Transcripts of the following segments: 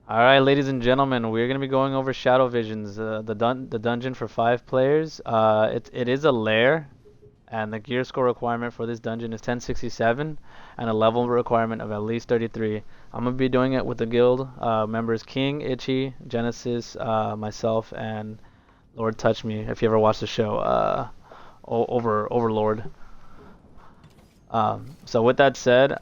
Alright, ladies and gentlemen, we're going to be going over Shadow Visions, the dungeon for 5 players. It is a lair, and the gear score requirement for this dungeon is 1067, and a level requirement of at least 33. I'm going to be doing it with the guild members King, Itchy, Genesis, myself, and Lord Touch Me, if you ever watched the show, Overlord. So with that said,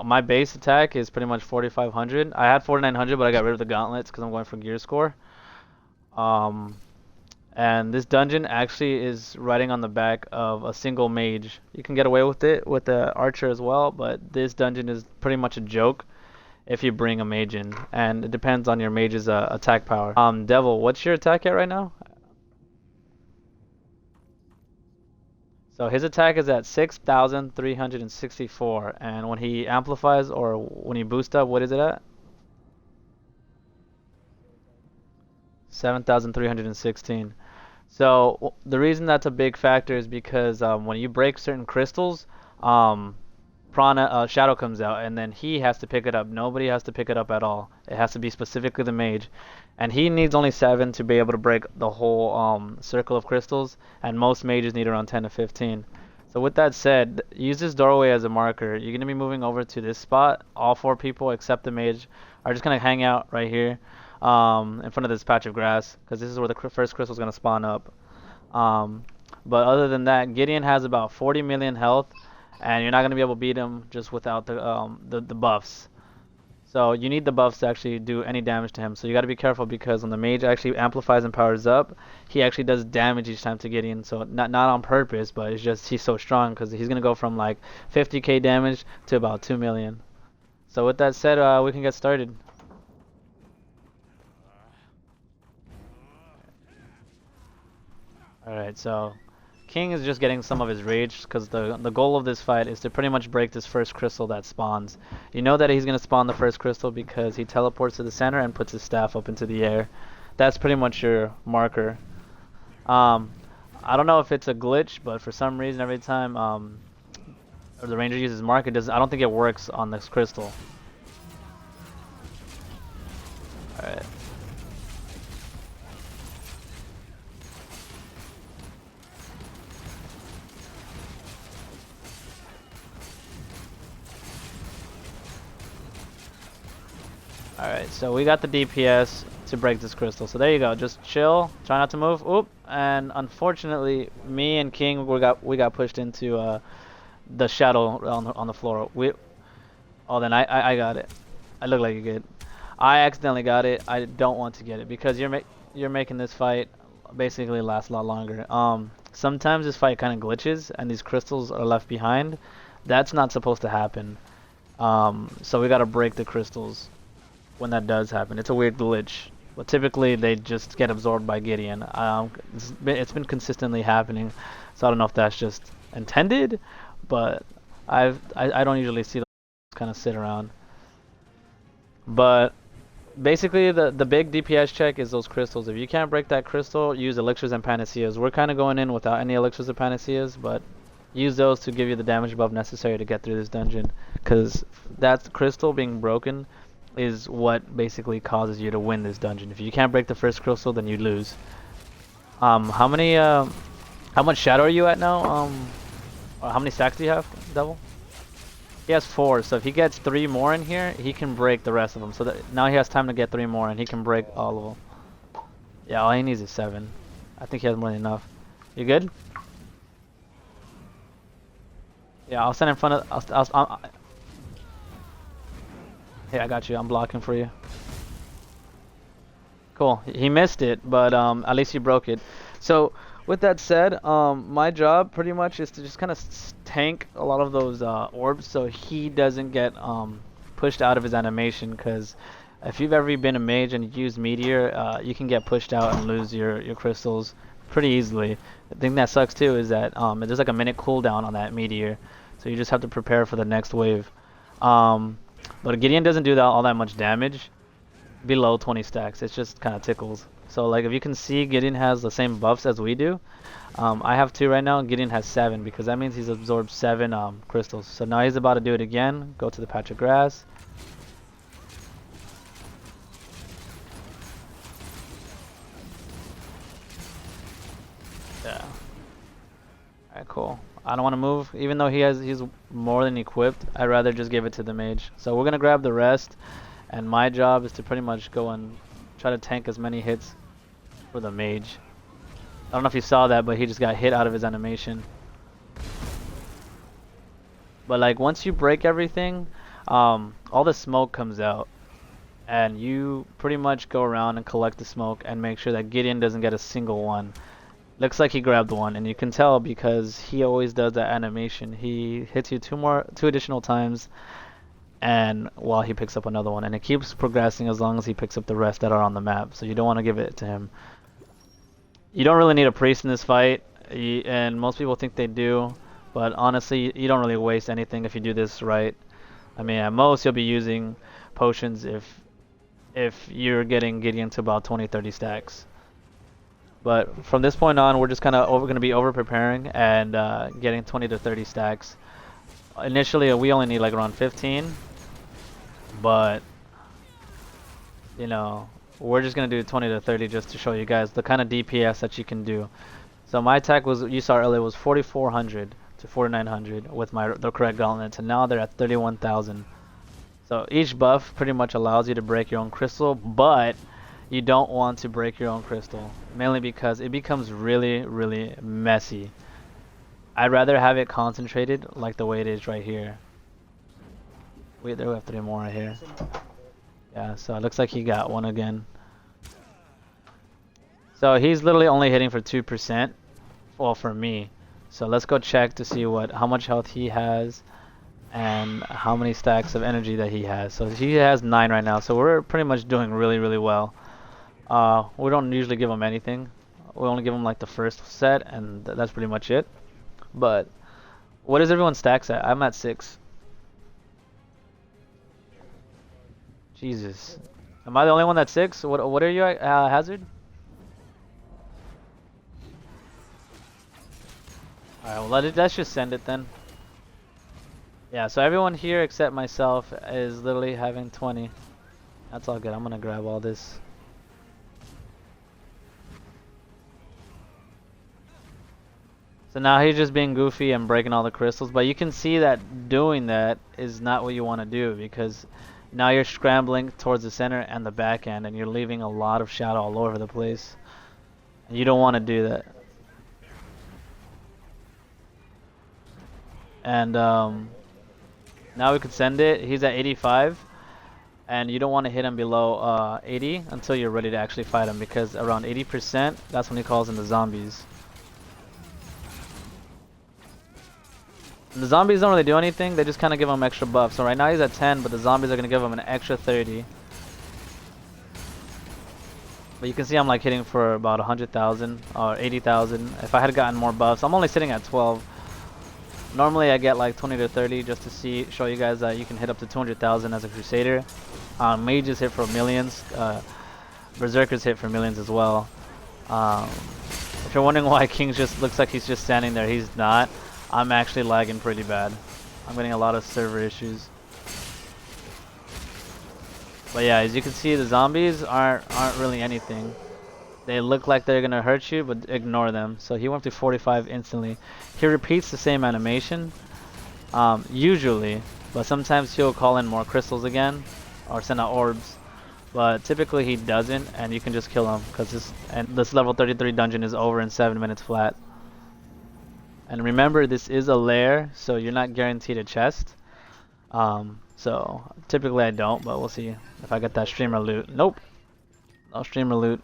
my base attack is pretty much 4500. I had 4900, but I got rid of the gauntlets because I'm going for gear score. Um, and this dungeon actually is riding on the back of a single mage. You can get away with it with the archer as well, but this dungeon is pretty much a joke if you bring a mage in, and it depends on your mage's attack power. Devil, what's your attack at right now? So his attack is at 6,364, and when he amplifies or when he boosts up, what is it at? 7,316. So the reason that's a big factor is because when you break certain crystals, um, Prana Shadow comes out, and then he has to pick it up. Nobody has to pick it up at all. It has to be specifically the mage, and he needs only 7 to be able to break the whole circle of crystals, and most mages need around 10 to 15. So with that said, use this doorway as a marker. You're gonna be moving over to this spot. All 4 people except the mage are just gonna hang out right here, in front of this patch of grass, because this is where the first crystal is gonna spawn up. Um, but other than that, Gideon has about 40 million health, and you're not gonna be able to beat him just without the buffs. So you need the buffs to actually do any damage to him. So you got to be careful because when the mage actually amplifies and powers up, he actually does damage each time to Gideon. So not on purpose, but it's just he's so strong because he's gonna go from like 50k damage to about 2 million. So with that said, we can get started. All right, so King is just getting some of his rage because the goal of this fight is to pretty much break this first crystal that spawns. You know that he's gonna spawn the first crystal because he teleports to the center and puts his staff up into the air. That's pretty much your marker. Um, I don't know if it's a glitch, but for some reason every time or the ranger uses mark, it doesn't. I don't think it works on this crystal. All right. Alright, so we got the DPS to break this crystal. So there you go. Just chill. Try not to move. Oop. And unfortunately, me and King we got pushed into the shadow on the floor. Oh, then I got it. I look like you good. I accidentally got it. I don't want to get it because you're making this fight basically last a lot longer. Sometimes this fight kind of glitches and these crystals are left behind. That's not supposed to happen. So we gotta break the crystals when that does happen. It's a weird glitch, but typically they just get absorbed by Gideon. It's been consistently happening, so I don't know if that's just intended, but I don't usually see those kind of sit around. But basically the big DPS check is those crystals. If you can't break that crystal, use elixirs and panaceas. We're kind of going in without any elixirs or panaceas, but use those to give you the damage buff necessary to get through this dungeon, because that crystal being broken is what basically causes you to win this dungeon. If you can't break the first crystal, then you lose. How much shadow are you at now? Or how many stacks do you have, Devil? He has 4, so if he gets 3 more in here, he can break the rest of them. So that now he has time to get 3 more, and he can break all of them. Yeah, all he needs is 7. I think he has more than enough. You good? Yeah, I'll stand in front of. Hey, I got you. I'm blocking for you. Cool. He missed it, but at least he broke it. So with that said, my job pretty much is to just kind of tank a lot of those orbs so he doesn't get pushed out of his animation. Because if you've ever been a mage and used meteor, you can get pushed out and lose your crystals pretty easily. The thing that sucks too is that there's like a minute cooldown on that meteor, so you just have to prepare for the next wave. But Gideon doesn't do all that much damage below 20 stacks. It just kind of tickles. So like if you can see, Gideon has the same buffs as we do. I have 2 right now. Gideon has 7 because that means he's absorbed 7 crystals. So now he's about to do it again. Go to the patch of grass. Alright, cool. I don't want to move, even though he's more than equipped. I'd rather just give it to the mage. So we're gonna grab the rest, and my job is to pretty much go and try to tank as many hits for the mage. I don't know if you saw that, but he just got hit out of his animation. But like once you break everything, all the smoke comes out, and you pretty much go around and collect the smoke and make sure that Gideon doesn't get a single one. Looks like he grabbed one, and you can tell because he always does that animation. He hits you two additional times, and while he picks up another one, and it keeps progressing as long as he picks up the rest that are on the map. So you don't want to give it to him. You don't really need a priest in this fight, and most people think they do, but honestly, you don't really waste anything if you do this right. I mean, at most you'll be using potions if you're getting Gideon to about 20-30 stacks. But from this point on, we're just kind of going to be over preparing and getting 20 to 30 stacks. Initially, we only need like around 15, but you know, we're just going to do 20 to 30 just to show you guys the kind of DPS that you can do. So my attack was, you saw earlier, was 4,400 to 4,900 with the correct gauntlets, and now they're at 31,000. So each buff pretty much allows you to break your own crystal, but you don't want to break your own crystal, mainly because it becomes really, really messy. I'd rather have it concentrated like the way it is right here. Wait, there we have 3 more right here. Yeah, so it looks like he got one again. So he's literally only hitting for 2%, well, for me. So let's go check to see how much health he has and how many stacks of energy that he has. So he has 9 right now, so we're pretty much doing really, really well. We don't usually give him anything. We only give him like the first set, and that's pretty much it. But what is everyone's stacks at? I'm at 6. Jesus. Am I the only one that's 6? What are you at, Hazard? Alright, well let's just send it then. Yeah, so everyone here except myself is literally having 20. That's all good. I'm gonna grab all this. So now he's just being goofy and breaking all the crystals, but you can see that doing that is not what you want to do, because now you're scrambling towards the center and the back end, and you're leaving a lot of shadow all over the place. And you don't want to do that. And now we could send it. He's at 85, and you don't want to hit him below 80 until you're ready to actually fight him, because around 80%, that's when he calls in the zombies. And the zombies don't really do anything, they just kind of give him extra buff. So right now he's at 10, but the zombies are going to give him an extra 30. But you can see I'm like hitting for about 100,000 or 80,000. If I had gotten more buffs, I'm only sitting at 12. Normally I get like 20 to 30 just to show you guys that you can hit up to 200,000 as a Crusader. Mages hit for millions. Berserkers hit for millions as well. If you're wondering why King just looks like he's just standing there, he's not. I'm actually lagging pretty bad. I'm getting a lot of server issues. But yeah, as you can see, the zombies aren't really anything. They look like they're gonna hurt you, but ignore them. So he went to 45 instantly. He repeats the same animation, usually, but sometimes he'll call in more crystals again, or send out orbs. But typically he doesn't, and you can just kill him, because this level 33 dungeon is over in 7 minutes flat. And remember, this is a lair, so you're not guaranteed a chest. So typically I don't, but we'll see if I get that streamer loot. Nope, no streamer loot.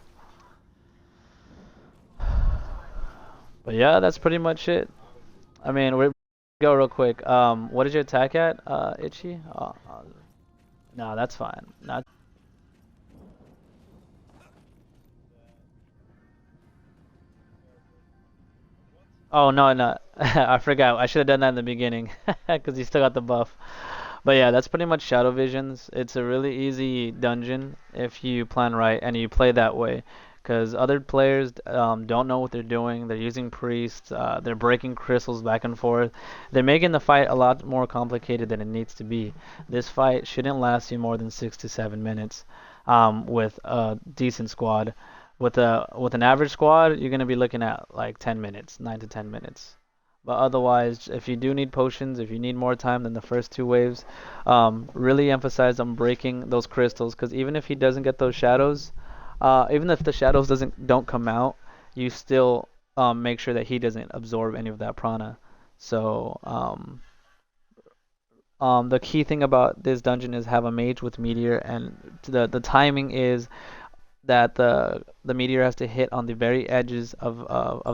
But yeah, that's pretty much it. I mean, we're go real quick. What is your attack at, Itchy? No, that's fine. Not. Oh no, no. I forgot. I should have done that in the beginning, because you still got the buff. But yeah, that's pretty much Shadow Visions. It's a really easy dungeon if you plan right and you play that way. Because other players don't know what they're doing. They're using priests. They're breaking crystals back and forth. They're making the fight a lot more complicated than it needs to be. This fight shouldn't last you more than 6 to 7 minutes with a decent squad. With an average squad, you're gonna be looking at like 10 minutes, 9 to 10 minutes. But otherwise, if you do need potions, if you need more time than the first two waves, really emphasize on breaking those crystals. Because even if he doesn't get those shadows, even if the shadows don't come out, you still make sure that he doesn't absorb any of that prana. So the key thing about this dungeon is have a mage with meteor, and the timing is that the meteor has to hit on the very edges of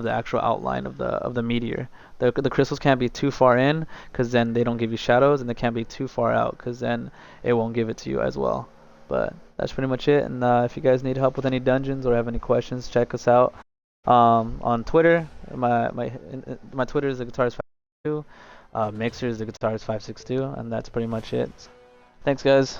the actual outline of the meteor. The crystals can't be too far in, because then they don't give you shadows, and they can't be too far out, because then it won't give it to you as well. But that's pretty much it. And if you guys need help with any dungeons or have any questions, check us out on Twitter. My Twitter is the guitarist562. Mixer is the guitarist562, and that's pretty much it. Thanks, guys.